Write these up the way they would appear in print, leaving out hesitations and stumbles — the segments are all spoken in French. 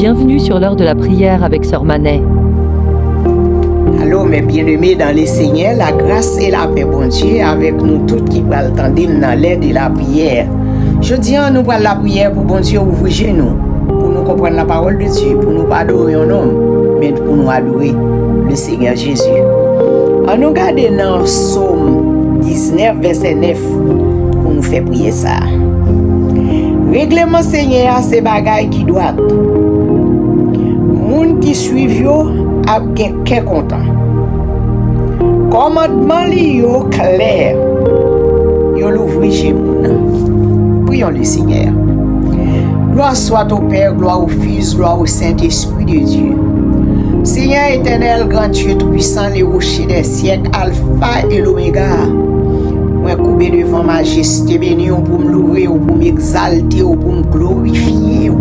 Bienvenue sur l'heure de la prière avec Sœur Manet. Allô, mes bien-aimés dans les Seigneurs, la grâce et la paix, bon Dieu, avec nous tous qui va attendre dans l'aide de la prière. Je dis, nous prenons la prière pour bon Dieu ouvrir genoux, pour nous comprendre la parole de Dieu, pour nous pas adorer un homme, mais pour nous adorer le Seigneur Jésus. On nous garde dans Psaume 19, verset 9, pour nous faire prier ça. Règlement Seigneur, c'est bagaille qui doit. Moun qui suivent yo a quelqu'un content. Commandement li yo clair. Yo l'ouvri chez moun. Prions le Seigneur. Gloire soit au Père, gloire au Fils, gloire au Saint-Esprit de Dieu. Seigneur éternel, grand Dieu tout-puissant, les rochers des siècles, Alpha et l'Oméga. Moi, coupé devant majesté, béni pour me louer, pour m'exalter, pour me glorifier,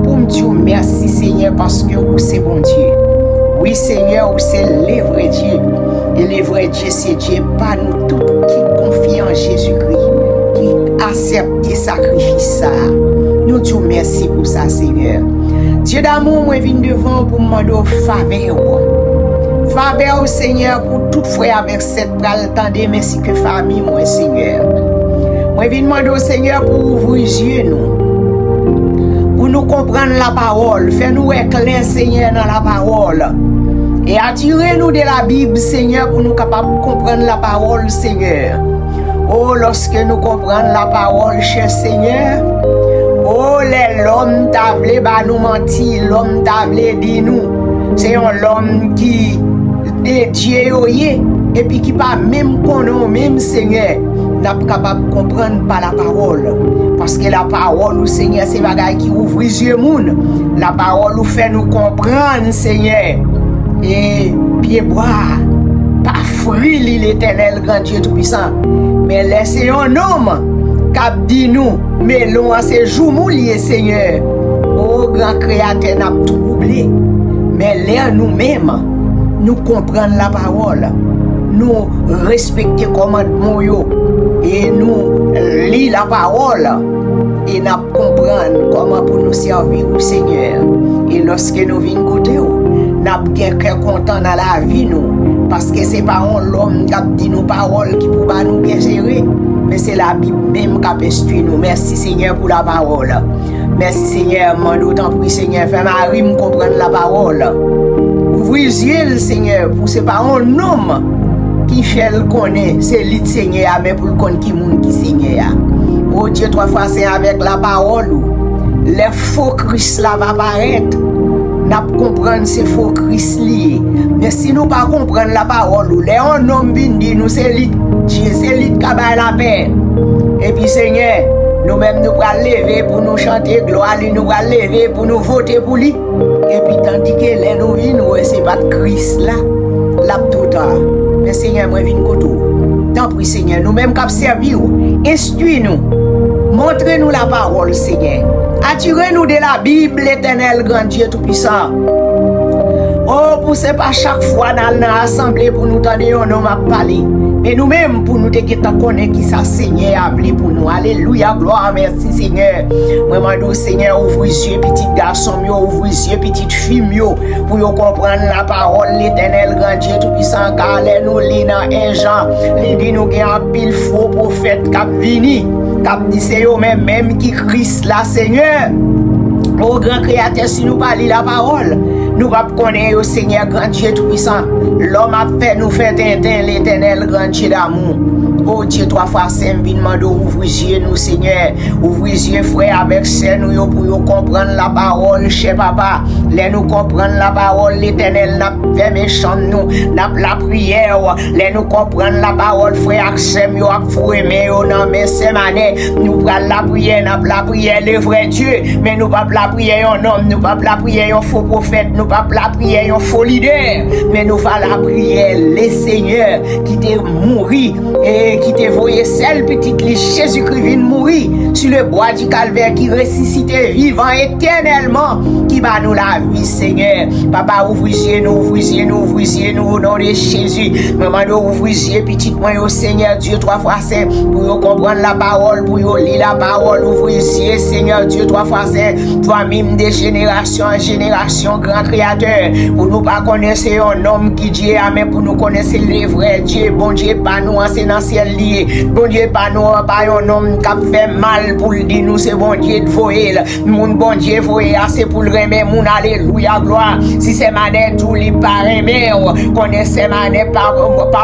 pour me dire merci Seigneur parce que vous c'est bon Dieu. Oui Seigneur, vous c'est le vrai Dieu. Et le vrai Dieu, c'est Dieu, pas nous tous qui confions en Jésus-Christ, qui acceptent le sacrifice. Nous disons merci pour ça Seigneur. Dieu d'amour, moi viens devant pour me demander faveur. Faveur au Seigneur pour tout frère avec cette pral tendez merci que famille moi Seigneur. Moi viens demander au Seigneur pour ouvrir les yeux nous. Pour nous comprendre la parole, fais-nous éclair Seigneur dans la parole. Et attirez-nous de la Bible Seigneur pour nous capables de comprendre la parole Seigneur. Oh lorsque nous comprenons la parole cher Seigneur. Oh l'homme t'a voulu bah nous mentir, l'homme t'a voulu dire nous. C'est un homme qui dédié au yé et puis qui pas même connaît même Seigneur n'a pas capable de comprendre par la parole parce que la parole au Seigneur c'est bagaille qui ouvre les yeux moun. La parole nous fait nous comprendre Seigneur et pied bois pas fruit l'éternel grand Dieu tout puissant mais laissez un homme cap dit nous mais l'on a ces jours moulier Seigneur oh grand créateur n'a troublé mais l'air nous-mêmes nous comprendre la parole, nous respecter commandement yo et nous lire la parole et nous comprendre comment pour nous servir au Seigneur. Et lorsque nous venons côté nous avons quelqu'un content dans la vie nous parce que c'est pas l'homme qui a dit nos paroles qui pour nous bien gérer mais c'est la Bible même qui a instruit nous. Merci Seigneur pour la parole. Merci Seigneur, mon autant prie Seigneur, fais Marie me comprendre la parole. Ouvrez les yeux Seigneur, pour c'est pas un homme qui fait le connaître, c'est lui Seigneur, mais pour le connaître qui monde qui Seigneur. Oh Dieu, trois fois c'est avec la parole. Les faux Christ là va apparaître. N'a comprendre ces faux Christ liés. Mais si nous pas comprendre la parole, les un homme vient dire nous c'est lui Dieu, c'est lui qui a la paix. Et puis Seigneur, nous-mêmes nous allons lever pour nous chanter gloire, nous allons lever pour nous voter pour lui. Et puis tandis que les nous venons, c'est pas de Christ là, là tout tard. Mais Seigneur, moi viens côté. Tant pis Seigneur, nous-mêmes qui servir, instruis-nous, montrez-nous la parole Seigneur. Attirez-nous de la Bible, l'éternel grand Dieu tout-puissant. Oh, pour c'est pas chaque fois dans l'assemblée pour nous tendre un homme à parler. Mais nous-mêmes, pour nous te connaître qui ça Seigneur a appelé pour nous. Alléluia, gloire, merci Seigneur. Moi, je Seigneur, ouvre les yeux, petit garçon, ouvre les yeux, petite fille, pour comprendre la parole, l'éternel grand Dieu tout-puissant, car nous lit dans 1 Jean, il dit nous qu'il y a un pile faux prophète qui a venu, qui a dit c'est eux-mêmes qui Christ là, Seigneur. Au grand créateur, si nous parlons la parole, nous va connaître au Seigneur grand Dieu tout-puissant. L'homme a fait nous faire tintin l'éternel grand Dieu d'amour. Oh Dieu, trois fois saint, vinement d'ouvrir les yeux nous Seigneur. Ouvrir les yeux frère avec sœur nous pour comprendre la parole, cher papa. Les nous comprendre la parole, l'éternel n'a fait méchant nous, n'a la prière. Les nous comprendre la parole, frère sœur, nous a foué mais non mais c'est mané. Nous prenons la prière, n'a la prière le vrai Dieu, mais nous pas la prière un homme, nous pas la prière un faux prophète, nous pas la prière un faux leader, mais nous va la prière les seigneurs qui t'est mouru et et qui te voyait seul petit Jésus-Christ vient mourir sur le bois du calvaire, qui ressuscite vivant éternellement, qui bat nous la vie, Seigneur. Papa, ouvrez nous au nom de Jésus. Maman, ouvrez petit moi au Seigneur Dieu, 3 fois saint, pour comprendre la parole, pour lire la parole. Ouvrez Seigneur Dieu, 3 fois saint, toi-même de génération en génération, grand créateur, pour nous pas connaître un homme qui Dieu a, mais pour nous connaître le vrai Dieu. Bon Dieu, pas nous, c'est dans ciel lié. Bon Dieu, pas nous, pas un homme qui fait mal pour le dire, nous, c'est bon Dieu de voyer. Mon bon Dieu, voyer, c'est pour le remettre, mon alléluia, gloire. Si c'est manette, tout les parents, mais connaissez manette, pas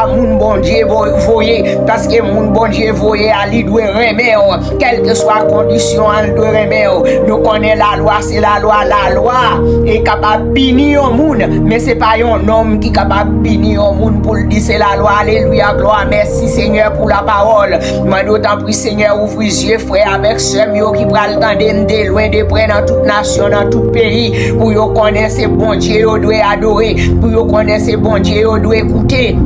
mon bon Dieu, voyer, parce que mon bon Dieu, voyer, ali doit remettre, quelle que soit la condition, elle doit remettre. Nous connaissons la loi, c'est la loi est capable de punir au monde, mais c'est pas un homme qui est capable de punir au monde pour le dire, c'est la loi, alléluia, gloire. Merci Seigneur pour la parole. Moi, d'autant plus Seigneur, ouvre les yeux, frère, avec ceux qui prennent le temps de loin, de près, dans toute nation, dans tout pays, pour qu'ils connaissent bon Dieu, ils doivent adorer, pour qu'ils connaissent bon Dieu, ils doivent écouter.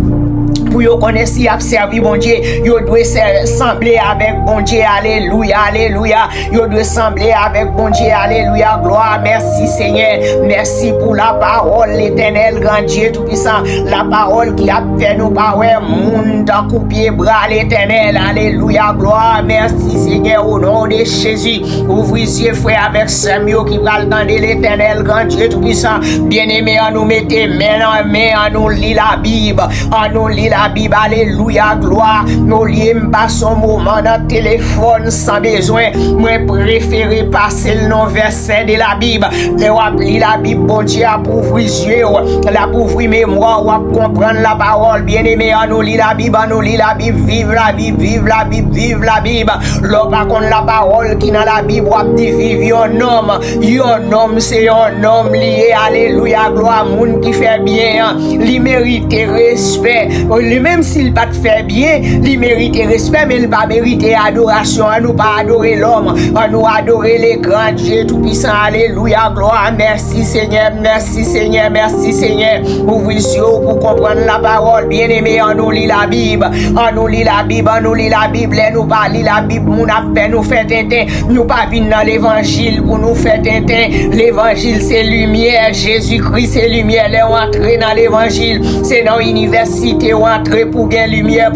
Pour vous connaître si observer bon Dieu, vous devez sembler avec bon Dieu, alléluia, alléluia. Vous devez sembler avec bon Dieu, alléluia, gloire. Merci Seigneur, merci pour la parole, l'éternel grand Dieu tout-puissant, la parole qui a fait nous parler, monde dans coupier bras l'éternel, alléluia, gloire. Merci Seigneur, au nom de Jésus. Ouvrez les yeux frère avec Samuel qui va entendre l'éternel grand Dieu tout-puissant. Bien-aimé, à nous mettre main en main, à nous lire la Bible, à nous lire la Bible, alléluia, gloire. Nous lions pas son moment dans le téléphone sans besoin. Moi, préféré passer le nom verset de la Bible. Le wap li la Bible, bon Dieu, pour ouvrir les yeux, la pour ouvrir mémoire, wap comprendre la parole. Bien aimé, à nous lit la Bible, à nous lit la Bible, vive la Bible, vive la Bible, vive la Bible. L'on par contre la parole qui dans la Bible, wap dit vive un homme, c'est un homme lié, alléluia, gloire, moun qui fait bien, li mérite respect. Même s'il pas fait bien, il mérite respect, mais il pas mériter adoration. À nous pas adorer l'homme, à nous adorer les grands Dieu tout-puissant. Alléluia, gloire. Merci Seigneur, merci Seigneur, merci Seigneur. Ouvrez les yeux pour comprendre la parole. Bien aimé, on nous lit la Bible, on nous lit la Bible, on nous lit la Bible. Nous pas lit la Bible, nous n'a nous fait tintin. Nous pas venir dans l'évangile pour nous faire tintin. L'évangile c'est lumière, Jésus-Christ c'est lumière. Les entrer dans l'évangile, c'est dans l'université. Entrer pour gagner lumière,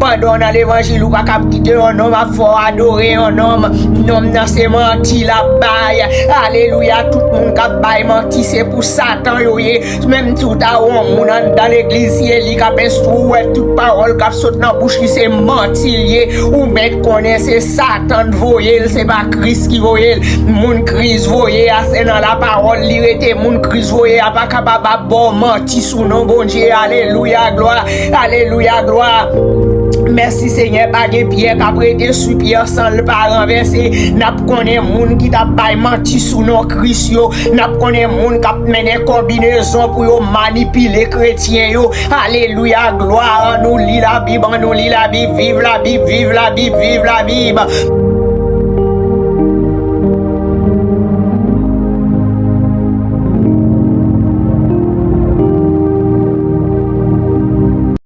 pendant dans l'évangile ou pas cap quitter un homme à fort adorer un homme dans ses menti la baille, alléluia, tout le monde cap baille menti, c'est pour Satan yoye, même tout à monde dans l'église il cap instruire toute parole cap saute dans bouche qui c'est menti ou mettre connaît c'est Satan voyer, c'est pas Christ qui voyer, moun Christ voyer c'est dans la parole li moun Christ voyer pas capable bon menti sous nom bon Dieu, alléluia, gloire. Alléluia, gloire. Merci Seigneur, pas de pierre qu'a prêté sous pierre sans le pas renverser. N'a connaît moun qui t'a pas menti sous nos Christ yo. N'a connaît moun qui a mené combinaison pour yo manipuler chrétiens yo. Alléluia, gloire. On nous lit la Bible, vive la Bible, vive la Bible, vive la Bible.